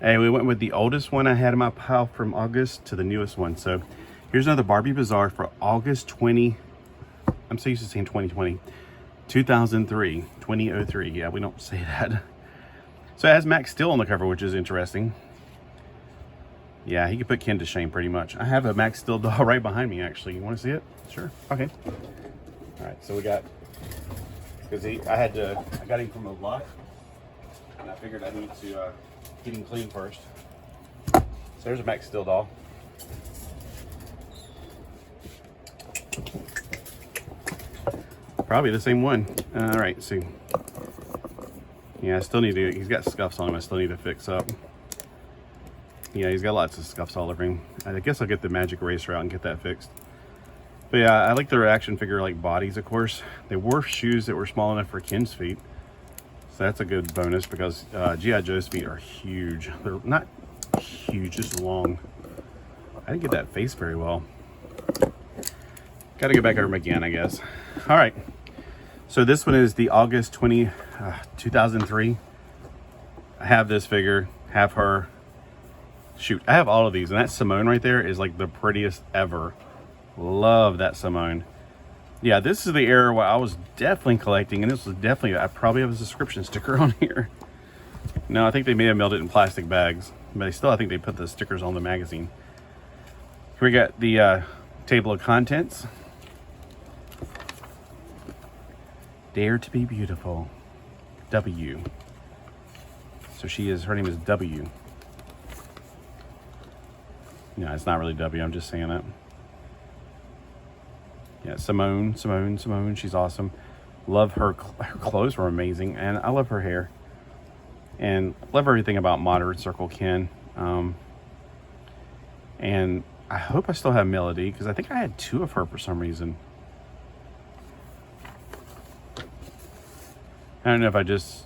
Hey, we went with the oldest one I had in my pile from August to the newest one. So here's another Barbie Bazaar for August 20. I'm so used to saying 2020. 2003. 2003. Yeah, we don't say that. So it has Max Steel on the cover, which is interesting. Yeah, he could put Ken to shame pretty much. I have a Max Steel doll right behind me, actually. You want to see it? Sure. Okay. All right, so we got, because I got him from a lot, and I figured I need to get him clean first. So there's a Max Steel doll. Probably the same one. All right, see. Yeah, I still need to, he's got scuffs on him I still need to fix up. Yeah, he's got lots of scuffs all over him. I guess I'll get the magic eraser out and get that fixed. But yeah, I like their action figure like bodies, of course. They wore shoes that were small enough for Ken's feet. So that's a good bonus because G.I. Joe's feet are huge. They're not huge, just long. I didn't get that face very well. Gotta go back over them again, I guess. All right. So this one is the August 20, 2003. I have this figure, have her. Shoot, I have all of these, and that Simone right there is like the prettiest ever. Love that Simone. Yeah, this is the era where I was definitely collecting, and this was definitely, I probably have a subscription sticker on here. No, I think they may have mailed it in plastic bags, but I think they put the stickers on the magazine. Here we got the table of contents. Dare to be beautiful. W. So her name is W. No, it's not really W, I'm just saying that. Yeah, Simone, she's awesome. Love her clothes were amazing, and I love her hair. And love everything about Moderate Circle Ken. And I hope I still have Melody, because I think I had two of her for some reason. I don't know if I just,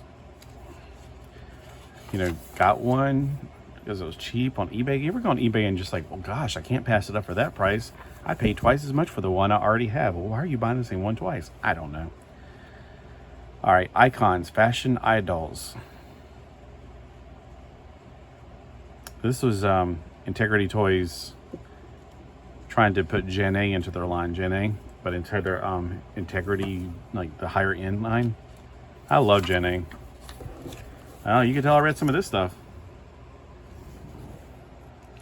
got one because it was cheap on eBay. You ever go on eBay and just like, well, gosh, I can't pass it up for that price. I paid twice as much for the one I already have. Well, why are you buying the same one twice? I don't know. All right, icons, fashion idols. This was Integrity Toys trying to put Gen A into their line, Gen A, but into their Integrity, like the higher end line. I love Gen A. Oh, you can tell I read some of this stuff.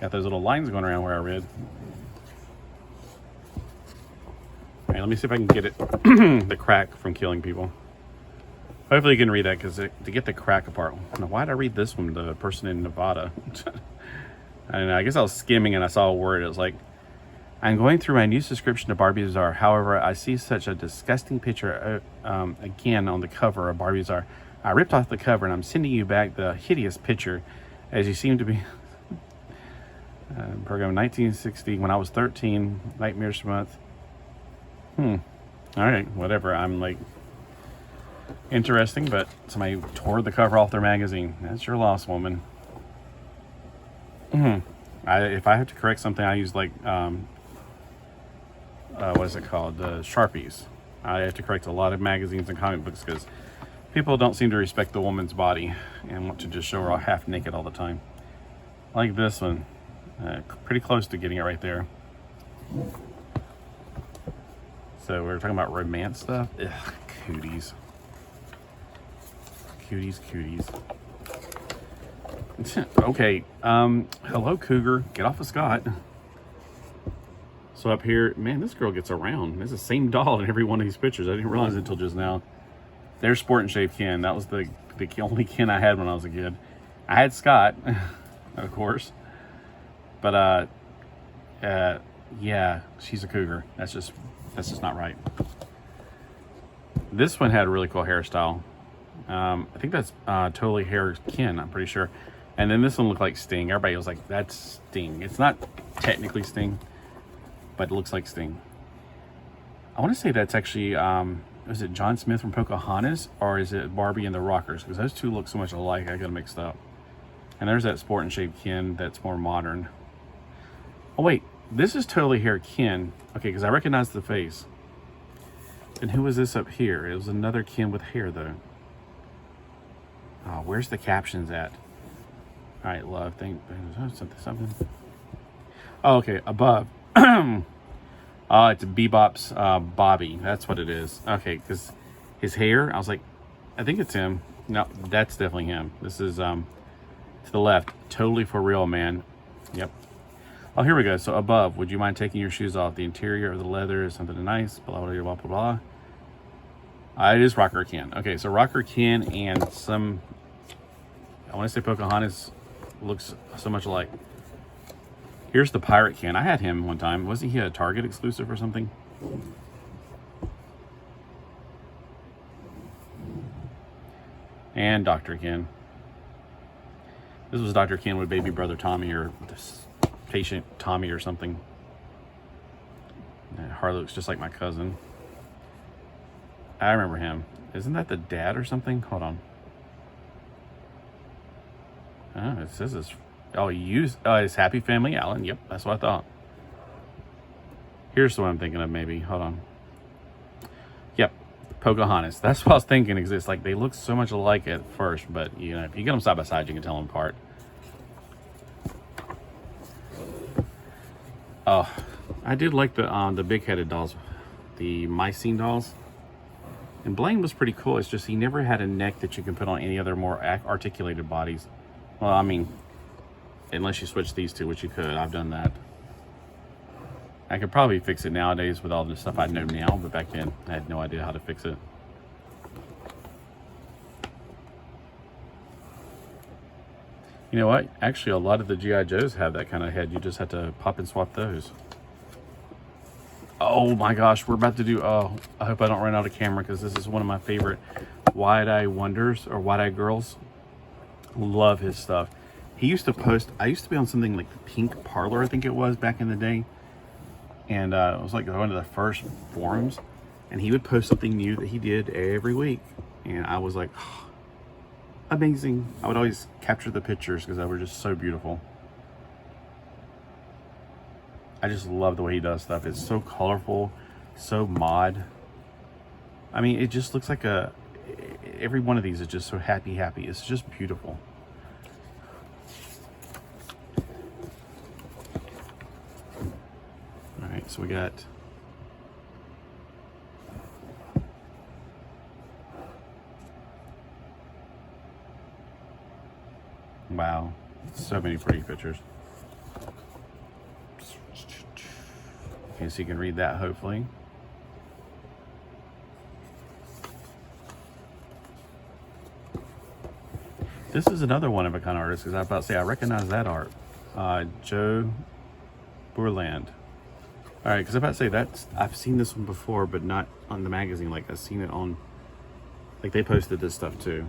Got those little lines going around where I read. All right, let me see if I can get it, the crack from killing people. Hopefully you can read that, because to get the crack apart. Now, why did I read this one, the person in Nevada? I don't know, I guess I was skimming and I saw a word. It was like, I'm going through my new subscription to Barbie Bazaar. However, I see such a disgusting picture again on the cover of Barbie Bazaar. I ripped off the cover and I'm sending you back the hideous picture, as you seem to be. Program 1960, when I was 13, Nightmares Month. All right, whatever. I'm like, interesting, but somebody tore the cover off their magazine. That's your loss, woman. If I have to correct something, I use like, what is it called? The Sharpies. I have to correct a lot of magazines and comic books because people don't seem to respect the woman's body and want to just show her half naked all the time. Like this one. Pretty close to getting it right there. So we're talking about romance stuff. Ugh, cooties. Cooties. Okay, hello Cougar, get off of Scott. So up here, man, this girl gets around. It's the same doll in every one of these pictures. I didn't realize it until just now. There's Sport and Shave Ken. That was the only Ken I had when I was a kid. I had Scott, of course. But yeah, she's a cougar. That's just not right. This one had a really cool hairstyle. I think that's totally hair Ken, I'm pretty sure. And then this one looked like Sting. Everybody was like, that's Sting. It's not technically Sting, but it looks like Sting. I want to say that's actually, is it John Smith from Pocahontas, or is it Barbie and the Rockers? Because those two look so much alike, I got them mixed up. And there's that Sport and Shave Ken that's more modern. Oh wait, this is totally hair Ken. Okay, because I recognize the face. And who was this up here? It was another Ken with hair though. Oh, where's the captions at? All right, love. Something. Oh, okay. Above. It's Bebop's Bobby. That's what it is. Okay, because his hair, I was like, I think it's him. No, that's definitely him. This is to the left. Totally for real, man. Yep. Oh, here we go. So above, would you mind taking your shoes off? The interior of the leather is something nice. Blah, blah, blah, blah, blah. It is Rocker Ken. Okay, so Rocker Ken and some, I want to say Pocahontas looks so much alike. Here's the Pirate Ken. I had him one time. Wasn't he a Target exclusive or something? And Dr. Ken. This was Dr. Ken with baby brother Tommy, or this patient Tommy or something. Harley looks just like my cousin. I remember him. Isn't that the dad or something? Hold on. Oh, it says it's... Oh, it's Happy Family Allen. Yep, that's what I thought. Here's the one I'm thinking of, maybe. Hold on. Yep, Pocahontas. That's what I was thinking exists. Like, they look so much alike at first, but, you know, if you get them side by side, you can tell them apart. Oh, I did like the big-headed dolls, the Mycene dolls. And Blaine was pretty cool. It's just he never had a neck that you can put on any other more articulated bodies. Well, I mean... Unless you switch these two, which you could. I've done that. I could probably fix it nowadays with all the stuff I know now, but back then I had no idea how to fix it. You know what? Actually, a lot of the G.I. Joes have that kind of head. You just have to pop and swap those. Oh my gosh, we're about to do... Oh, I hope I don't run out of camera, because this is one of my favorite Wide-Eye Wonders, or Wide-Eye Girls. Love his stuff. He used to post, I used to be on something like the Pink Parlor, I think it was, back in the day. And it was like one of the first forums. And he would post something new that he did every week. And I was like, oh, amazing. I would always capture the pictures because they were just so beautiful. I just love the way he does stuff. It's so colorful, so mod. I mean, it just looks like every one of these is just so happy. It's just beautiful. So we got wow, so many pretty pictures. Okay, so you can read that hopefully. This is another one of a kind artist, because I was about to say I recognize that art. Joe Bourland. All right, because I'm about to say I've seen this one before, but not on the magazine. Like I've seen it on, like they posted this stuff too.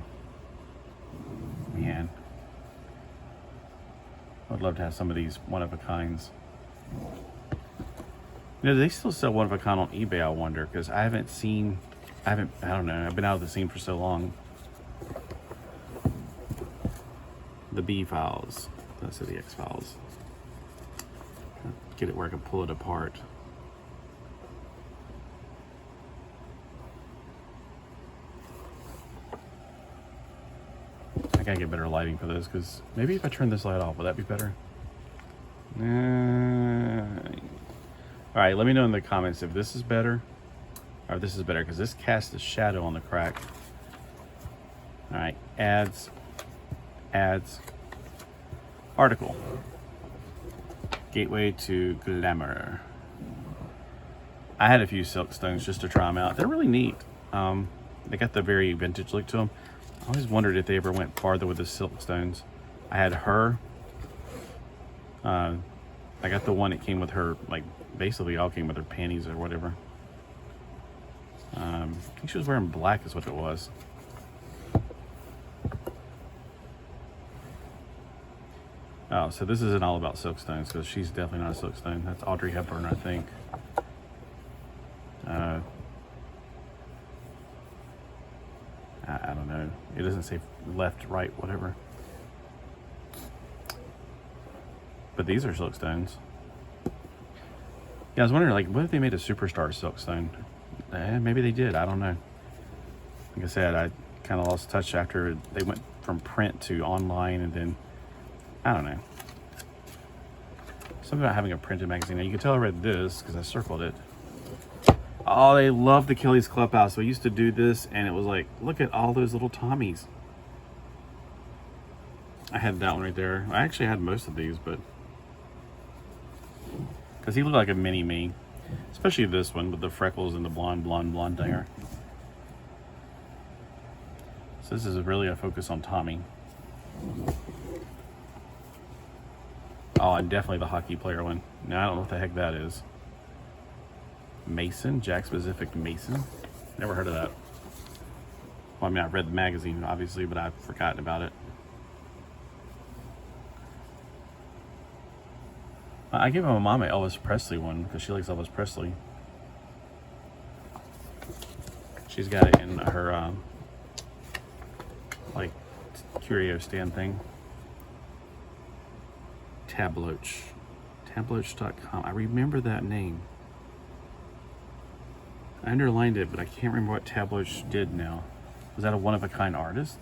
Man, I'd love to have some of these one-of-a-kinds. You know, they still sell one-of-a-kind on eBay, I wonder, because I don't know, I've been out of the scene for so long. The B files, those are the X files. Get it where I can pull it apart. I gotta get better lighting for this, because maybe if I turn this light off, will that be better? All right, let me know in the comments if this is better or if this is better, because this casts a shadow on the crack. All right, ads, article. Gateway to Glamour. I had a few silk stones just to try them out. They're really neat. They got the very vintage look to them. I always wondered if they ever went farther with the silk stones. I had her. I got the one that came with her, like basically all came with her panties or whatever. I think she was wearing black is what it was. Oh, so this isn't all about silkstones, because she's definitely not a silkstone. That's Audrey Hepburn, I think. I don't know. It doesn't say left, right, whatever. But these are silkstones. Yeah, I was wondering, like, what if they made a superstar silkstone? Maybe they did. I don't know. Like I said, I kind of lost touch after they went from print to online, and then I don't know. Something about having a printed magazine. Now you can tell I read this because I circled it. Oh, they love the Kelly's Clubhouse. So I used to do this, and it was like, look at all those little Tommies. I had that one right there. I actually had most of these, but because he looked like a mini me, especially this one with the freckles and the blonde hair. So this is really a focus on Tommy. Oh, and definitely the hockey player one. Now I don't know what the heck that is. Mason, Jack Specific Mason. Never heard of that. Well, I mean, I've read the magazine, obviously, but I've forgotten about it. I gave my mom an Elvis Presley one because she likes Elvis Presley. She's got it in her, like, curio stand thing. Tabloach. Tabloach.com. I remember that name. I underlined it, but I can't remember what Tabloach did now. Was that a one-of-a-kind artist?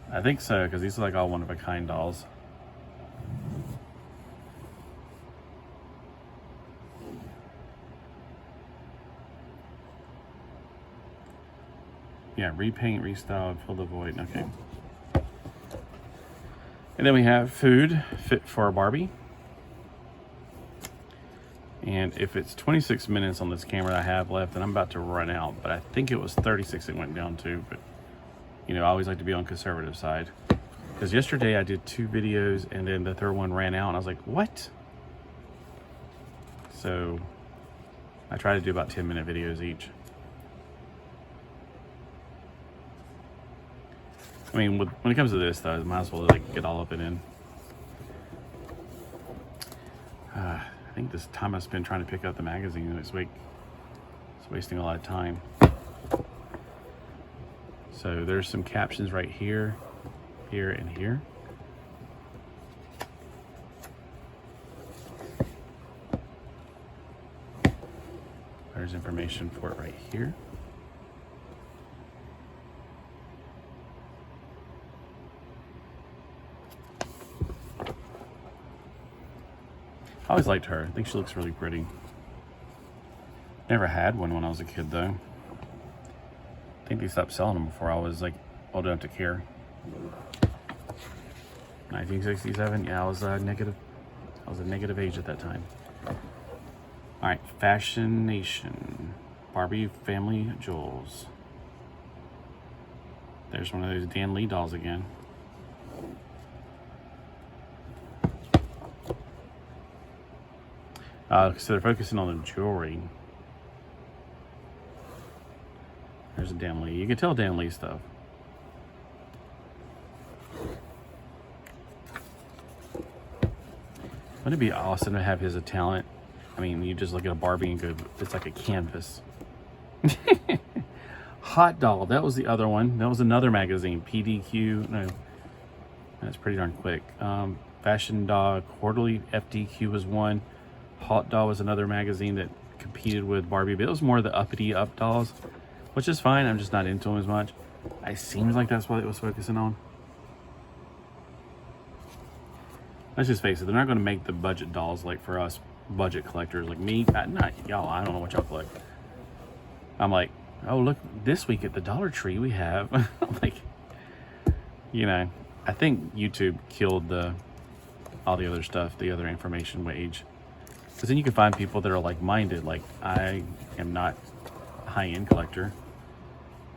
I think so, because these are like all one-of-a-kind dolls. Yeah, repaint, restyle, fill the void. Okay. And then we have food fit for a Barbie. And if it's 26 minutes on this camera I have left, then I'm about to run out. But I think it was 36 it went down to. But, you know, I always like to be on the conservative side. Because yesterday I did 2 videos and then the third one ran out. And I was like, what? So I try to do about 10-minute videos each. I mean, when it comes to this, though, I might as well like get all of it in. I think this time I spent trying to pick up the magazine this week is wasting a lot of time. So there's some captions right here, here, and here. There's information for it right here. I always liked her. I think she looks really pretty. Never had one when I was a kid, though. I think they stopped selling them before I was like old enough to care. 1967. Yeah, I was a negative age at that time. All right, Fashion Nation, Barbie Family Jewels. There's one of those Dan Lee dolls again. So they're focusing on the jewelry. There's a Dan Lee. You can tell Dan Lee stuff. Wouldn't it be awesome to have his talent? I mean, you just look at a Barbie and go, it's like a canvas. Hot Doll, that was the other one. That was another magazine. PDQ, no, that's pretty darn quick. Fashion Doll Quarterly, FDQ was one. Hot Doll was another magazine that competed with Barbie, but it was more the uppity up dolls, which is fine. I'm just not into them as much. It seems like that's what it was focusing on. Let's just face it, they're not going to make the budget dolls like for us budget collectors like me. Not y'all, I don't know what y'all collect. I'm like, oh, look, this week at the Dollar Tree we have. Like, you know, I think YouTube killed all the other stuff, the other information wage. Because then you can find people that are like-minded. Like, I am not a high-end collector.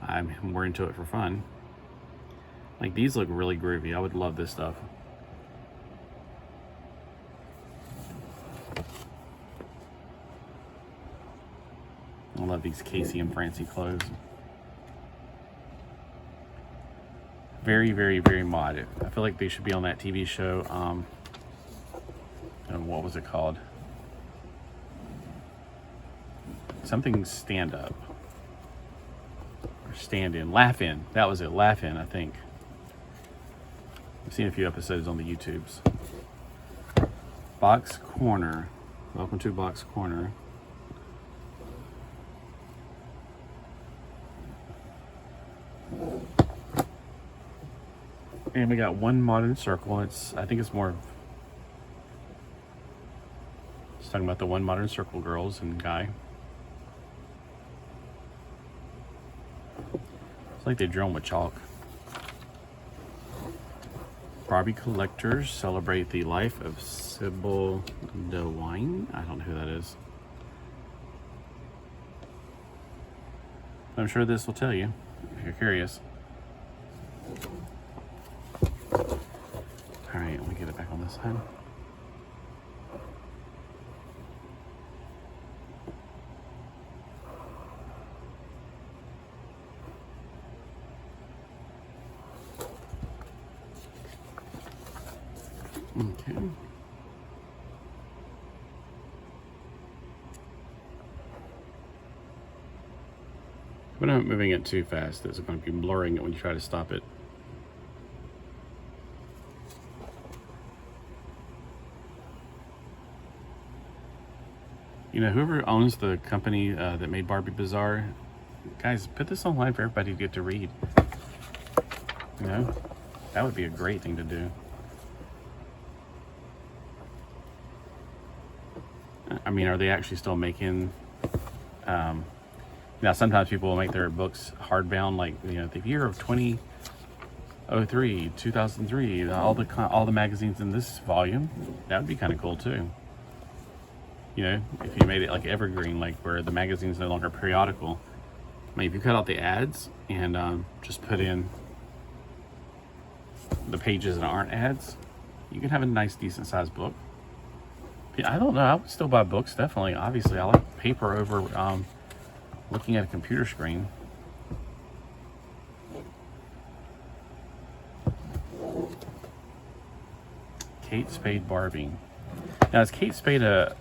I'm more into it for fun. Like, these look really groovy. I would love this stuff. I love these Casey and Francie clothes. Very, very, very mod. I feel like they should be on that TV show. And what was it called? Something stand up. Or stand in. Laugh in. That was it. Laugh in, I think. I've seen a few episodes on the YouTubes. Box Corner. Welcome to Box Corner. And we got one modern circle. I think it's more. It's talking about the one modern circle girls and guy. It's like they drawn with chalk. Barbie collectors celebrate the life of Sybil DeWine. I don't know who that is. I'm sure this will tell you if you're curious. All right, let me get it back on this side. Okay. But I'm not moving it too fast. It's going to be blurring it when you try to stop it. You know, whoever owns the company that made Barbie Bazaar, guys, put this online for everybody to get to read. You know, that would be a great thing to do. I mean, are they actually still making, now sometimes people will make their books hardbound, like, you know, the year of 2003, 2003, all the magazines in this volume. That would be kind of cool too. You know, if you made it like evergreen, like where the magazine's no longer periodical. I mean, if you cut out the ads and just put in the pages that aren't ads, you can have a nice, decent sized book. I don't know. I would still buy books, definitely. Obviously, I like paper over looking at a computer screen. Kate Spade Barbie. Now, is Kate Spade a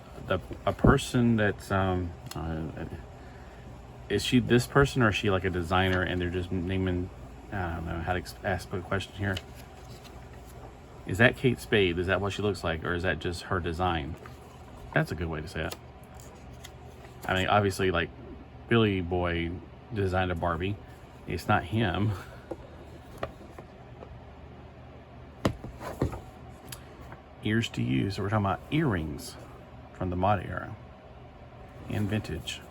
person that's is she this person, or is she like a designer and they're just naming? I don't know how to ask a question here. Is that Kate Spade? Is that what she looks like, or is that just her design? That's a good way to say it. I mean, obviously, like Billy Boy designed a Barbie. It's not him. Ears to use. So we're talking about earrings from the mod era and vintage.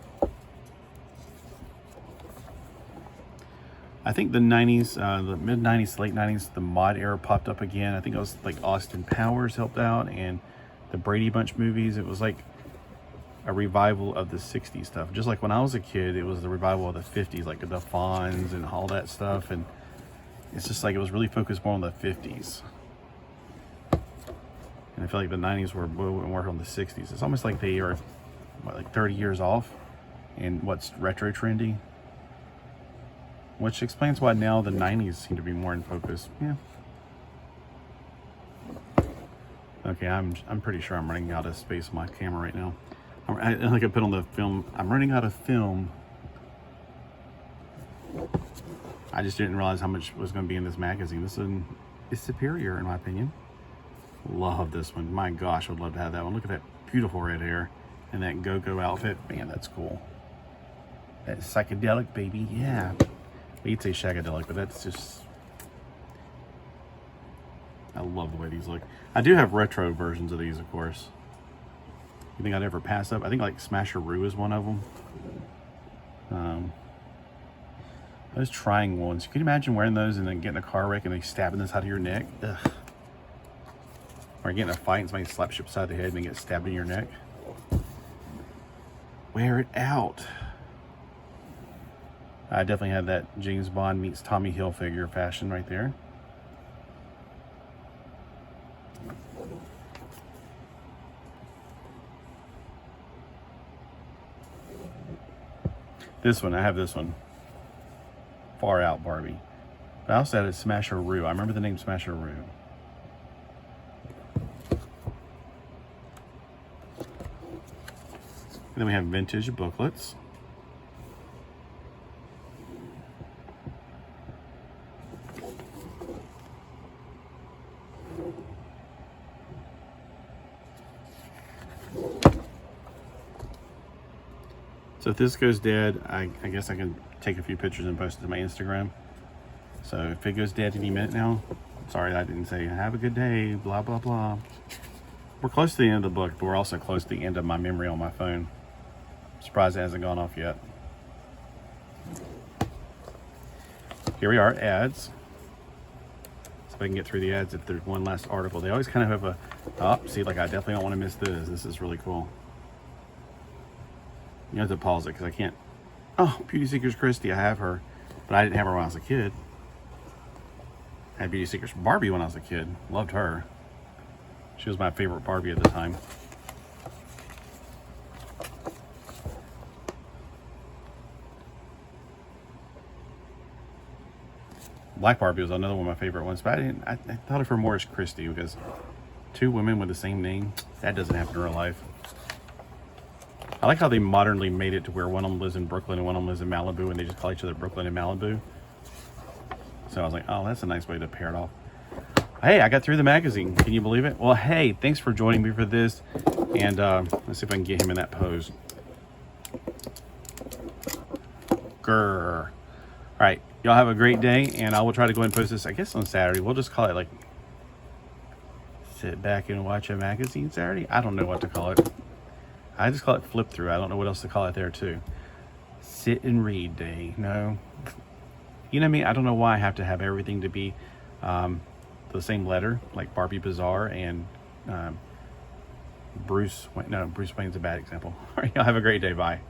I think the 90s, the mid 90s, late 90s, the mod era popped up again. I think it was like Austin Powers helped out, and the Brady Bunch movies. It was like a revival of the 60s stuff. Just like when I was a kid, it was the revival of the 50s, like the Fonz and all that stuff. And it's just like it was really focused more on the 50s. And I feel like the 90s were more on the 60s. It's almost like they are, what, like 30 years off in what's retro trendy. Which explains why now the 90s seem to be more in focus. Yeah. Okay, I'm pretty sure I'm running out of space on my camera right now. Like I put on the film, I'm running out of film. I just didn't realize how much was going to be in this magazine. This one is superior in my opinion. Love this one. My gosh, I would love to have that one. Look at that beautiful red hair and that go-go outfit. Man, that's cool. That psychedelic, baby. Yeah. We'd say shagadelic, but that's just... I love the way these look. I do have retro versions of these, of course. You think I'd ever pass up? I think like Smasheroo is one of them. Those triangle ones. Can you imagine wearing those and then getting a car wreck and they stabbing this out of your neck? Ugh. Or getting a fight and somebody slaps you upside the head and then get stabbed in your neck. Wear it out. I definitely had that James Bond meets Tommy Hilfiger fashion right there. This one, I have this one. Far Out Barbie. But I also had a Smasheroo. I remember the name Smasheroo. And then we have vintage booklets. So if this goes dead, I guess I can take a few pictures and post it to my Instagram. So if it goes dead any minute now, Sorry, I didn't say, have a good day, blah, blah, blah. We're close to the end of the book, but we're also close to the end of my memory on my phone. I'm surprised it hasn't gone off yet. Here we are, ads. See if I can get through the ads if there's one last article. They always kind of have see, like I definitely don't want to miss this. This is really cool. You have to pause it because I can't. Oh, Beauty Seekers Christie, I have her. But I didn't have her when I was a kid. I had Beauty Seekers Barbie when I was a kid. Loved her. She was my favorite Barbie at the time. Black Barbie was another one of my favorite ones, but I thought of her more as Christie because two women with the same name, that doesn't happen in real life. I like how they modernly made it to where one of them lives in Brooklyn and one of them lives in Malibu, and they just call each other Brooklyn and Malibu. So I was like, oh, that's a nice way to pair it off. Hey, I got through the magazine. Can you believe it? Well, hey, thanks for joining me for this. And let's see if I can get him in that pose. Grrr. All right. Y'all have a great day, and I will try to go and post this, I guess, on Saturday. We'll just call it, like, sit back and watch a magazine Saturday? I don't know what to call it. I just call it flip-thru. I don't know what else to call it there, too. Sit and read day. No. You know me, I don't know why I have to have everything to be the same letter, like Barbie Bazaar and Bruce Wayne. No, Bruce Wayne's a bad example. All right, y'all have a great day. Bye.